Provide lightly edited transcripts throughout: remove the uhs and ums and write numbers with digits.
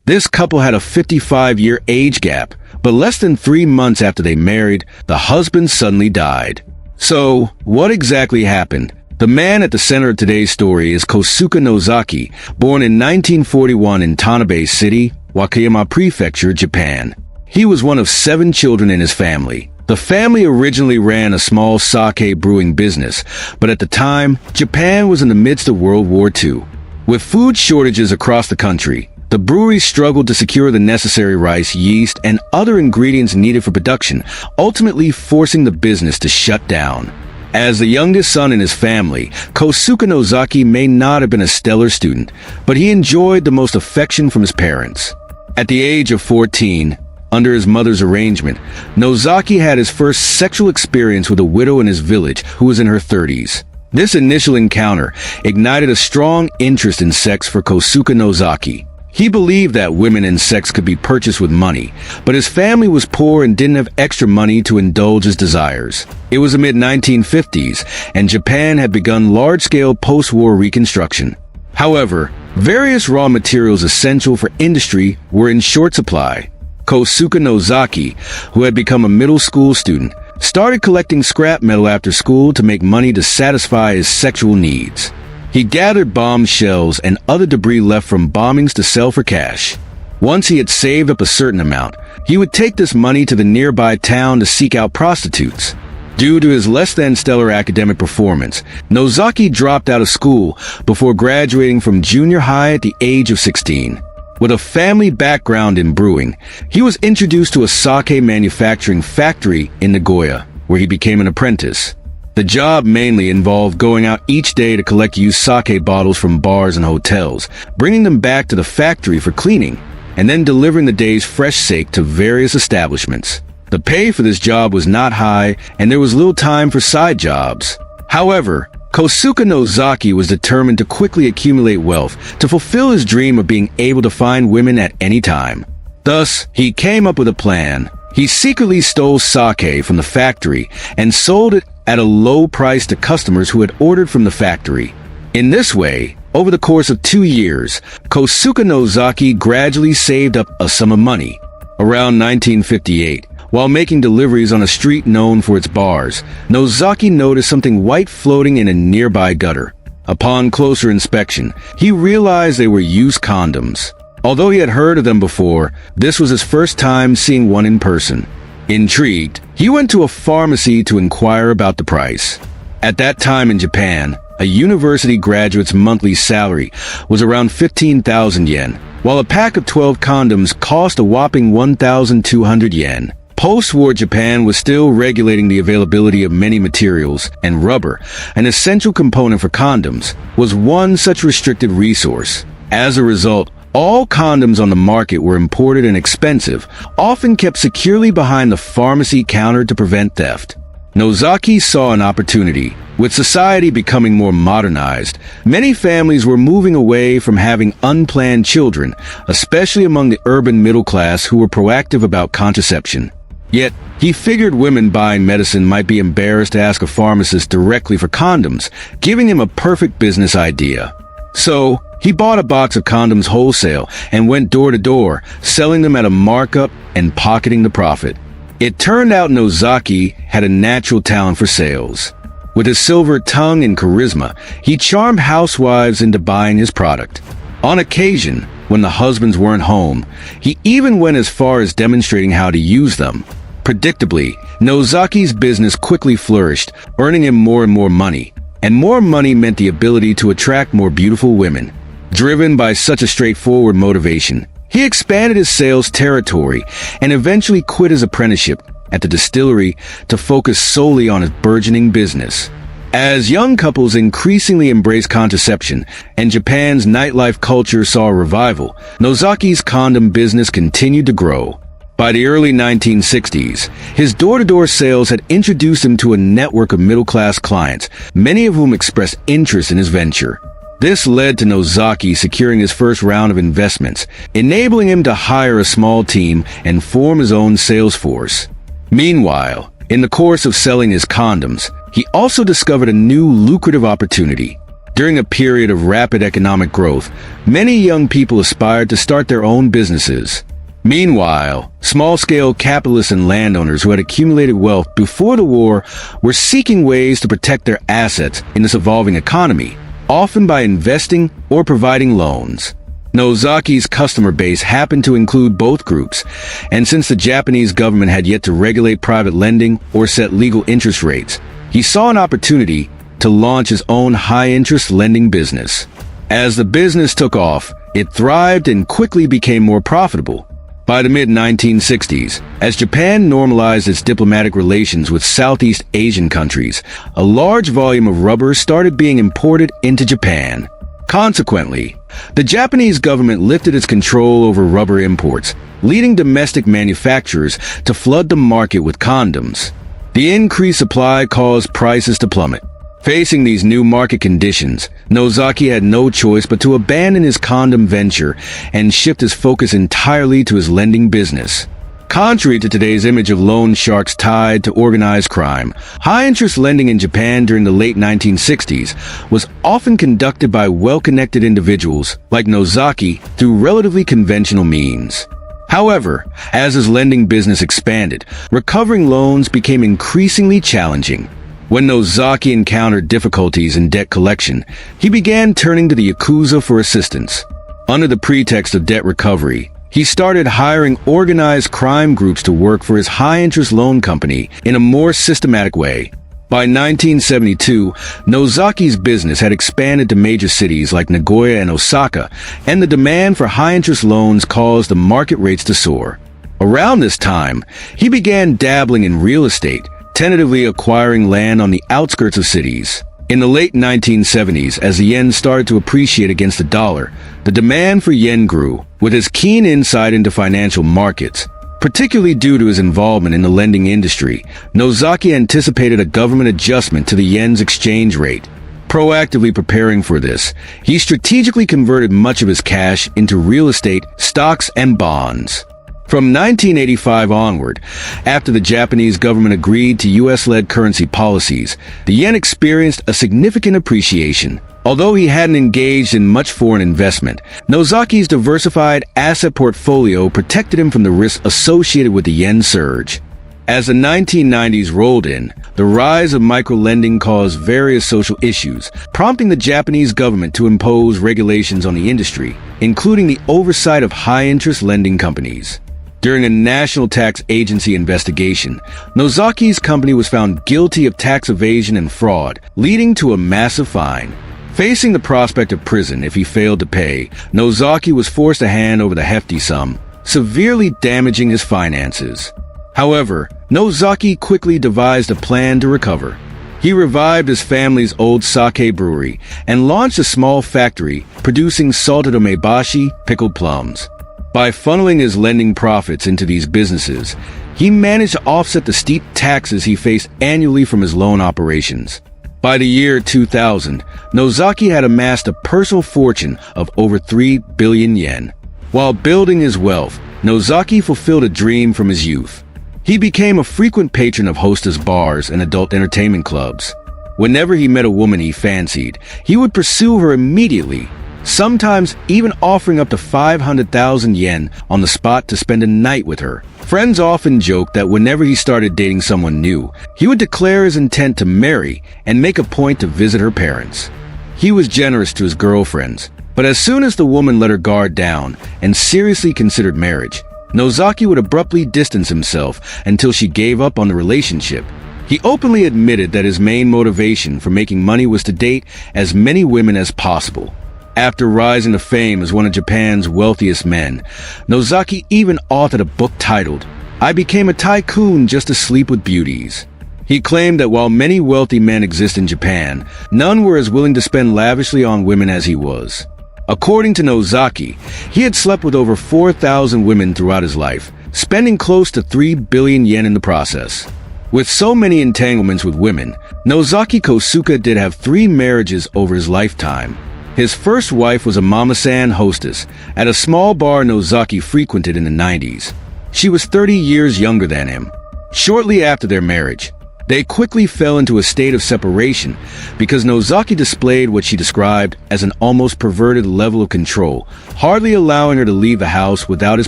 This couple had a 55-year age gap, but less than 3 months after they married, the husband suddenly died. So, what exactly happened? The man at the center of today's story is Kosuke Nozaki, born in 1941 in Tanabe City, Wakayama Prefecture, Japan. He was one of 7 children in his family. The family originally ran a small sake brewing business, but at the time, Japan was in the midst of World War II. With food shortages across the country, the brewery struggled to secure the necessary rice, yeast, and other ingredients needed for production, ultimately forcing the business to shut down. As the youngest son in his family, Kosuke Nozaki may not have been a stellar student, but he enjoyed the most affection from his parents. At the age of 14, under his mother's arrangement, Nozaki had his first sexual experience with a widow in his village who was in her 30s. This initial encounter ignited a strong interest in sex for Kosuke Nozaki. He believed that women and sex could be purchased with money, but his family was poor and didn't have extra money to indulge his desires. It was the mid-1950s, and Japan had begun large-scale post-war reconstruction. However, various raw materials essential for industry were in short supply. Kosuke Nozaki, who had become a middle school student, started collecting scrap metal after school to make money to satisfy his sexual needs. He gathered bomb shells and other debris left from bombings to sell for cash. Once he had saved up a certain amount, he would take this money to the nearby town to seek out prostitutes. Due to his less than stellar academic performance, Nozaki dropped out of school before graduating from junior high at the age of 16. With a family background in brewing, he was introduced to a sake manufacturing factory in Nagoya, where he became an apprentice. The job mainly involved going out each day to collect used sake bottles from bars and hotels, bringing them back to the factory for cleaning, and then delivering the day's fresh sake to various establishments. The pay for this job was not high, and there was little time for side jobs. However, Kosuke Nozaki was determined to quickly accumulate wealth to fulfill his dream of being able to find women at any time. Thus, he came up with a plan. He secretly stole sake from the factory and sold it at a low price to customers who had ordered from the factory. In this way, over the course of 2 years, Kosuke Nozaki gradually saved up a sum of money. Around 1958, while making deliveries on a street known for its bars, Nozaki noticed something white floating in a nearby gutter. Upon closer inspection, he realized they were used condoms. Although he had heard of them before, this was his first time seeing one in person. Intrigued, he went to a pharmacy to inquire about the price. At that time in Japan, a university graduate's monthly salary was around 15,000 yen, while a pack of 12 condoms cost a whopping 1,200 yen. Post-war Japan was still regulating the availability of many materials, and rubber, an essential component for condoms, was one such restricted resource. As a result, all condoms on the market were imported and expensive, often kept securely behind the pharmacy counter to prevent theft. Nozaki saw an opportunity. With society becoming more modernized, many families were moving away from having unplanned children, especially among the urban middle class who were proactive about contraception. Yet, he figured women buying medicine might be embarrassed to ask a pharmacist directly for condoms, giving him a perfect business idea. So, he bought a box of condoms wholesale and went door to door, selling them at a markup and pocketing the profit. It turned out Nozaki had a natural talent for sales. With his silver tongue and charisma, he charmed housewives into buying his product. On occasion, when the husbands weren't home, he even went as far as demonstrating how to use them. Predictably, Nozaki's business quickly flourished, earning him more and more money. And more money meant the ability to attract more beautiful women. Driven by such a straightforward motivation, he expanded his sales territory and eventually quit his apprenticeship at the distillery to focus solely on his burgeoning business. As young couples increasingly embraced contraception and Japan's nightlife culture saw a revival, Nozaki's condom business continued to grow. By the early 1960s, his door-to-door sales had introduced him to a network of middle-class clients, many of whom expressed interest in his venture. This led to Nozaki securing his first round of investments, enabling him to hire a small team and form his own sales force. Meanwhile, in the course of selling his condoms, he also discovered a new lucrative opportunity. During a period of rapid economic growth, many young people aspired to start their own businesses. Meanwhile, small-scale capitalists and landowners who had accumulated wealth before the war were seeking ways to protect their assets in this evolving economy, often by investing or providing loans. Nozaki's customer base happened to include both groups, and since the Japanese government had yet to regulate private lending or set legal interest rates, he saw an opportunity to launch his own high-interest lending business. As the business took off, it thrived and quickly became more profitable. By the mid-1960s, as Japan normalized its diplomatic relations with Southeast Asian countries, a large volume of rubber started being imported into Japan. Consequently, the Japanese government lifted its control over rubber imports, leading domestic manufacturers to flood the market with condoms. The increased supply caused prices to plummet. Facing these new market conditions, Nozaki had no choice but to abandon his condom venture and shift his focus entirely to his lending business. Contrary to today's image of loan sharks tied to organized crime, high-interest lending in Japan during the late 1960s was often conducted by well-connected individuals like Nozaki through relatively conventional means. However, as his lending business expanded, recovering loans became increasingly challenging. When Nozaki encountered difficulties in debt collection, he began turning to the Yakuza for assistance. Under the pretext of debt recovery, he started hiring organized crime groups to work for his high-interest loan company in a more systematic way. By 1972, Nozaki's business had expanded to major cities like Nagoya and Osaka, and the demand for high-interest loans caused the market rates to soar. Around this time, he began dabbling in real estate, tentatively acquiring land on the outskirts of cities. In the late 1970s, as the yen started to appreciate against the dollar, the demand for yen grew. With his keen insight into financial markets, particularly due to his involvement in the lending industry, Nozaki anticipated a government adjustment to the yen's exchange rate. Proactively preparing for this, he strategically converted much of his cash into real estate, stocks, and bonds. From 1985 onward, after the Japanese government agreed to U.S.-led currency policies, the yen experienced a significant appreciation. Although he hadn't engaged in much foreign investment, Nozaki's diversified asset portfolio protected him from the risks associated with the yen surge. As the 1990s rolled in, the rise of microlending caused various social issues, prompting the Japanese government to impose regulations on the industry, including the oversight of high-interest lending companies. During a National Tax Agency investigation, Nozaki's company was found guilty of tax evasion and fraud, leading to a massive fine. Facing the prospect of prison if he failed to pay, Nozaki was forced to hand over the hefty sum, severely damaging his finances. However, Nozaki quickly devised a plan to recover. He revived his family's old sake brewery and launched a small factory producing salted umebashi, pickled plums. By funneling his lending profits into these businesses, he managed to offset the steep taxes he faced annually from his loan operations. By the year 2000, Nozaki had amassed a personal fortune of over 3 billion yen. While building his wealth, Nozaki fulfilled a dream from his youth. He became a frequent patron of hostess bars and adult entertainment clubs. Whenever he met a woman he fancied, he would pursue her immediately, sometimes even offering up to 500,000 yen on the spot to spend a night with her. Friends often joked that whenever he started dating someone new, he would declare his intent to marry and make a point to visit her parents. He was generous to his girlfriends, but as soon as the woman let her guard down and seriously considered marriage, Nozaki would abruptly distance himself until she gave up on the relationship. He openly admitted that his main motivation for making money was to date as many women as possible. After rising to fame as one of Japan's wealthiest men, Nozaki even authored a book titled, "I Became a Tycoon Just to Sleep with Beauties." He claimed that while many wealthy men exist in Japan, none were as willing to spend lavishly on women as he was. According to Nozaki, he had slept with over 4,000 women throughout his life, spending close to 3 billion yen in the process. With so many entanglements with women, Nozaki Kosuke did have 3 marriages over his lifetime. His first wife was a mama-san hostess at a small bar Nozaki frequented in the 90s. She was 30 years younger than him. Shortly after their marriage, They quickly fell into a state of separation because Nozaki displayed what she described as an almost perverted level of control, hardly allowing her to leave the house without his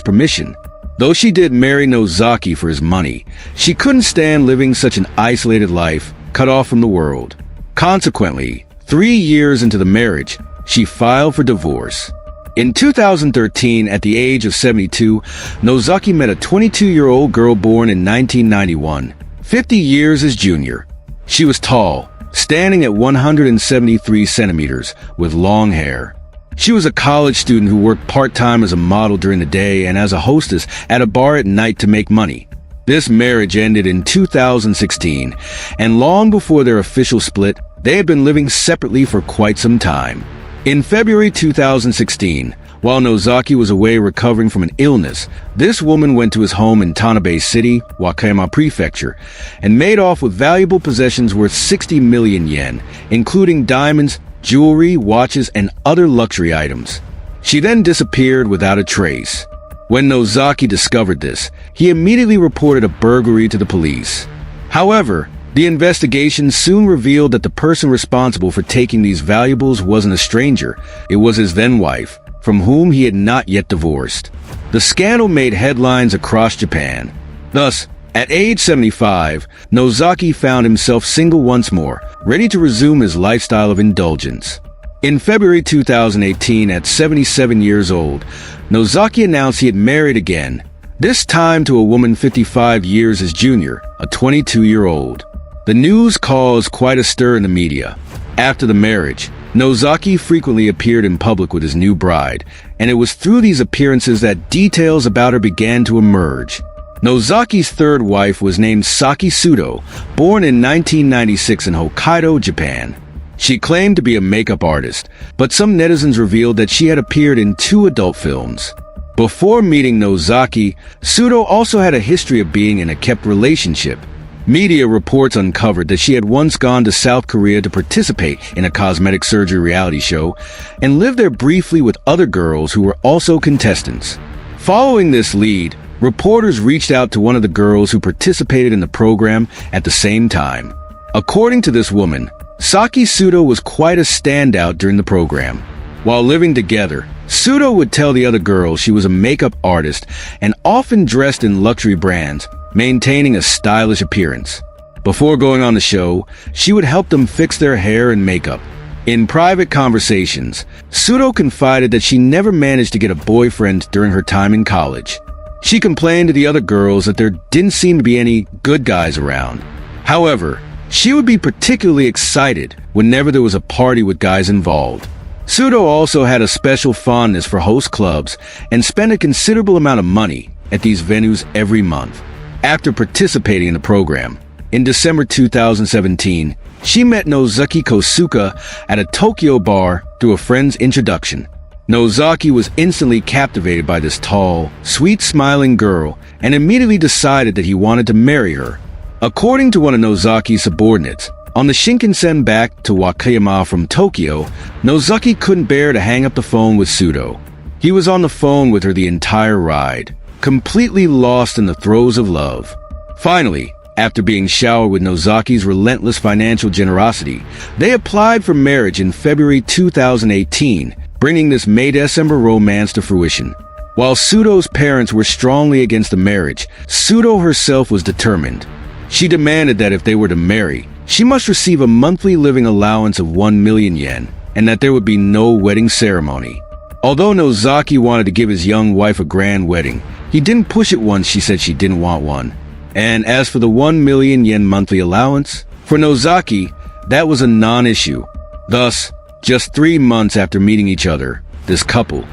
permission. Though she did marry Nozaki for his money, she couldn't stand living such an isolated life, cut off from the world. Consequently, 3 years into the marriage, she filed for divorce. In 2013, at the age of 72, Nozaki met a 22-year-old girl born in 1991, 50 years his junior. She was tall, standing at 173 centimeters, with long hair. She was a college student who worked part-time as a model during the day and as a hostess at a bar at night to make money. This marriage ended in 2016, and long before their official split, they had been living separately for quite some time. In February 2016, while Nozaki was away recovering from an illness, this woman went to his home in Tanabe City, Wakayama Prefecture, and made off with valuable possessions worth 60 million yen, including diamonds, jewelry, watches, and other luxury items. She then disappeared without a trace. When Nozaki discovered this, he immediately reported a burglary to the police. However, the investigation soon revealed that the person responsible for taking these valuables wasn't a stranger. It was his then-wife, from whom he had not yet divorced. The scandal made headlines across Japan. Thus, at age 75, Nozaki found himself single once more, ready to resume his lifestyle of indulgence. In February 2018, at 77 years old, Nozaki announced he had married again, this time to a woman 55 years his junior, a 22-year-old. The news caused quite a stir in the media. After the marriage, Nozaki frequently appeared in public with his new bride, and it was through these appearances that details about her began to emerge. Nozaki's third wife was named Saki Sudo, born in 1996 in Hokkaido, Japan. She claimed to be a makeup artist, but some netizens revealed that she had appeared in 2 adult films. Before meeting Nozaki, Sudo also had a history of being in a kept relationship. Media reports uncovered that she had once gone to South Korea to participate in a cosmetic surgery reality show and lived there briefly with other girls who were also contestants. Following this lead, reporters reached out to one of the girls who participated in the program at the same time. According to this woman, Saki Sudo was quite a standout during the program. While living together, Sudo would tell the other girls she was a makeup artist and often dressed in luxury brands, maintaining a stylish appearance. Before going on the show, she would help them fix their hair and makeup. In private conversations, Sudo confided that she never managed to get a boyfriend during her time in college. She complained to the other girls that there didn't seem to be any good guys around. However, she would be particularly excited whenever there was a party with guys involved. Sudo also had a special fondness for host clubs and spent a considerable amount of money at these venues every month. After participating in the program, in December 2017, she met Nozaki Kosuke at a Tokyo bar through a friend's introduction. Nozaki was instantly captivated by this tall, sweet-smiling girl and immediately decided that he wanted to marry her. According to one of Nozaki's subordinates, on the Shinkansen back to Wakayama from Tokyo, Nozaki couldn't bear to hang up the phone with Sudo. He was on the phone with her the entire ride, completely lost in the throes of love. Finally, after being showered with Nozaki's relentless financial generosity, they applied for marriage in February 2018, bringing this May-December romance to fruition. While Sudo's parents were strongly against the marriage, Sudo herself was determined. She demanded that if they were to marry, she must receive a monthly living allowance of 1 million yen, and that there would be no wedding ceremony. Although Nozaki wanted to give his young wife a grand wedding, he didn't push it once she said she didn't want one. And as for the 1 million yen monthly allowance, for Nozaki, that was a non-issue. Thus, just 3 months after meeting each other, this couple,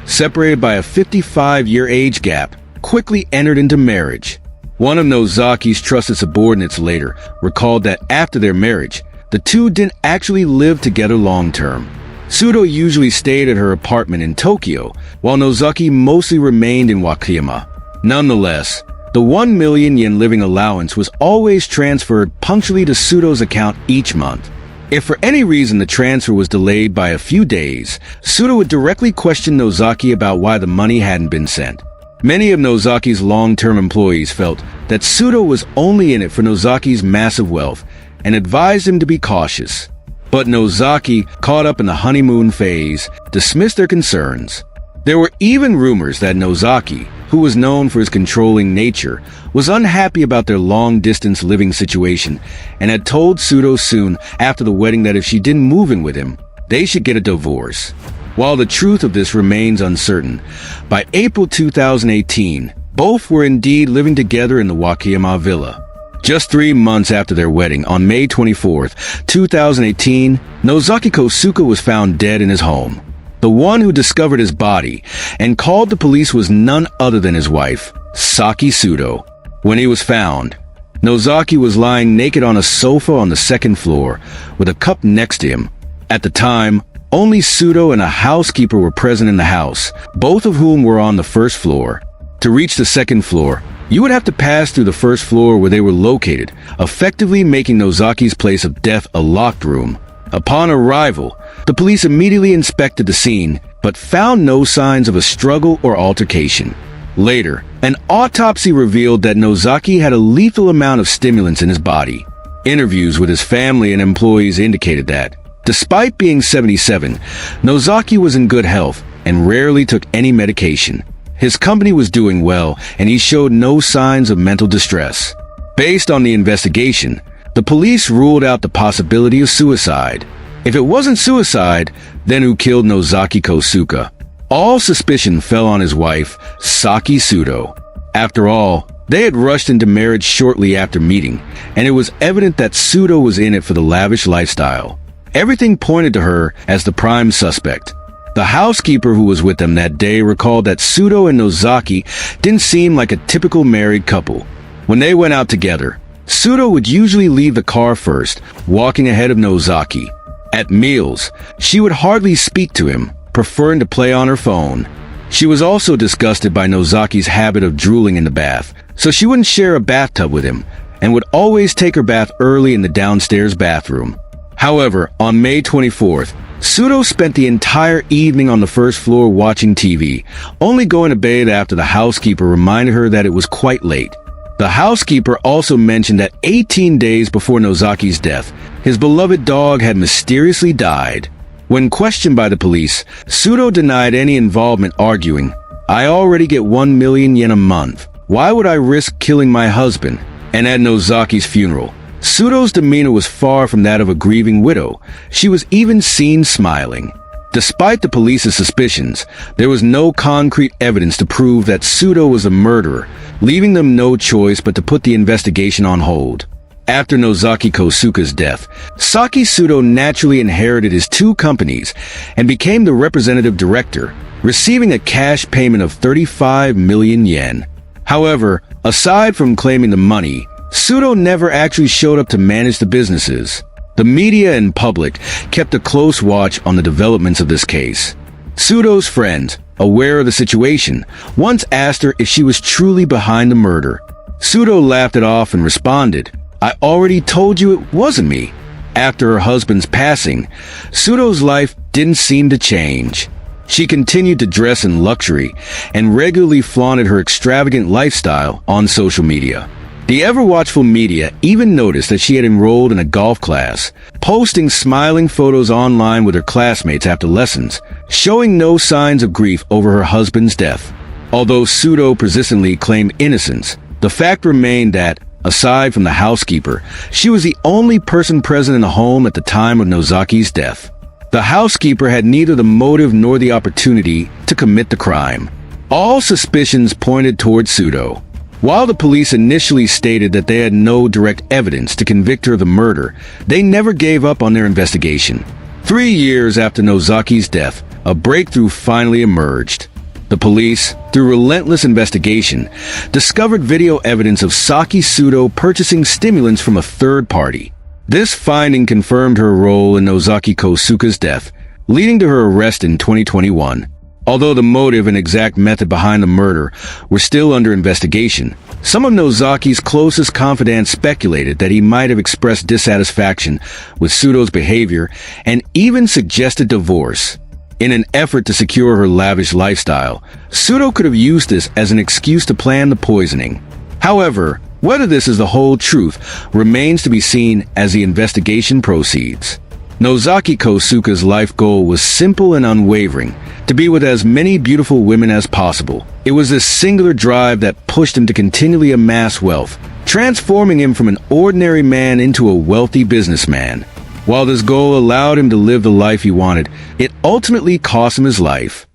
separated by a 55-year age gap, quickly entered into marriage. One of Nozaki's trusted subordinates later recalled that after their marriage, the two didn't actually live together long-term. Sudo usually stayed at her apartment in Tokyo, while Nozaki mostly remained in Wakayama. Nonetheless, the 1 million yen living allowance was always transferred punctually to Sudo's account each month. If for any reason the transfer was delayed by a few days, Sudo would directly question Nozaki about why the money hadn't been sent. Many of Nozaki's long-term employees felt that Tsudo was only in it for Nozaki's massive wealth and advised him to be cautious. But Nozaki, caught up in the honeymoon phase, dismissed their concerns. There were even rumors that Nozaki, who was known for his controlling nature, was unhappy about their long-distance living situation and had told Tsudo soon after the wedding that if she didn't move in with him, they should get a divorce. While the truth of this remains uncertain, by April 2018, both were indeed living together in the Wakayama villa. Just 3 months after their wedding, on May 24th, 2018, Nozaki Kosuke was found dead in his home. The one who discovered his body and called the police was none other than his wife, Saki Tsudo. When he was found, Nozaki was lying naked on a sofa on the second floor, with a cup next to him. At the time, only Tsudo and a housekeeper were present in the house, both of whom were on the first floor. To reach the second floor, you would have to pass through the first floor where they were located, effectively making Nozaki's place of death a locked room. Upon arrival, the police immediately inspected the scene, but found no signs of a struggle or altercation. Later, an autopsy revealed that Nozaki had a lethal amount of stimulants in his body. Interviews with his family and employees indicated that, despite being 77, Nozaki was in good health and rarely took any medication. His company was doing well, and he showed no signs of mental distress. Based on the investigation, the police ruled out the possibility of suicide. If it wasn't suicide, then who killed Nozaki Kosuke? All suspicion fell on his wife, Saki Tsudo. After all, they had rushed into marriage shortly after meeting, and it was evident that Tsudo was in it for the lavish lifestyle. Everything pointed to her as the prime suspect. The housekeeper who was with them that day recalled that Tsudo and Nozaki didn't seem like a typical married couple. When they went out together, Tsudo would usually leave the car first, walking ahead of Nozaki. At meals, she would hardly speak to him, preferring to play on her phone. She was also disgusted by Nozaki's habit of drooling in the bath, so she wouldn't share a bathtub with him, and would always take her bath early in the downstairs bathroom. However, on May 24th, Tsudo spent the entire evening on the first floor watching TV, only going to bed after the housekeeper reminded her that it was quite late. The housekeeper also mentioned that 18 days before Nozaki's death, his beloved dog had mysteriously died. When questioned by the police, Tsudo denied any involvement, arguing, "I already get 1 million yen a month. Why would I risk killing my husband?" And at Nozaki's funeral, Tsudo's demeanor was far from that of a grieving widow. She was even seen smiling. Despite the police's suspicions, there was no concrete evidence to prove that Tsudo was a murderer, leaving them no choice but to put the investigation on hold. After Nozaki Kosuke's death, Saki Tsudo naturally inherited his 2 companies and became the representative director, receiving a cash payment of 35 million yen. However, aside from claiming the money, Tsudo never actually showed up to manage the businesses. The media and public kept a close watch on the developments of this case. Tsudo's friend, aware of the situation, once asked her if she was truly behind the murder. Tsudo laughed it off and responded, "I already told you it wasn't me." After her husband's passing, Tsudo's life didn't seem to change. She continued to dress in luxury and regularly flaunted her extravagant lifestyle on social media. The ever-watchful media even noticed that she had enrolled in a golf class, posting smiling photos online with her classmates after lessons, showing no signs of grief over her husband's death. Although Tsudo persistently claimed innocence, the fact remained that, aside from the housekeeper, she was the only person present in the home at the time of Nozaki's death. The housekeeper had neither the motive nor the opportunity to commit the crime. All suspicions pointed toward Tsudo. While the police initially stated that they had no direct evidence to convict her of the murder, they never gave up on their investigation. 3 years after Nozaki's death, a breakthrough finally emerged. The police, through relentless investigation, discovered video evidence of Saki Tsudo purchasing stimulants from a third party. This finding confirmed her role in Nozaki Kosuke's death, leading to her arrest in 2021. Although the motive and exact method behind the murder were still under investigation, some of Nozaki's closest confidants speculated that he might have expressed dissatisfaction with Tsudo's behavior and even suggested divorce. In an effort to secure her lavish lifestyle, Sudo could have used this as an excuse to plan the poisoning. However, whether this is the whole truth remains to be seen as the investigation proceeds. Nozaki Kosuke's life goal was simple and unwavering, to be with as many beautiful women as possible. It was this singular drive that pushed him to continually amass wealth, transforming him from an ordinary man into a wealthy businessman. While this goal allowed him to live the life he wanted, it ultimately cost him his life.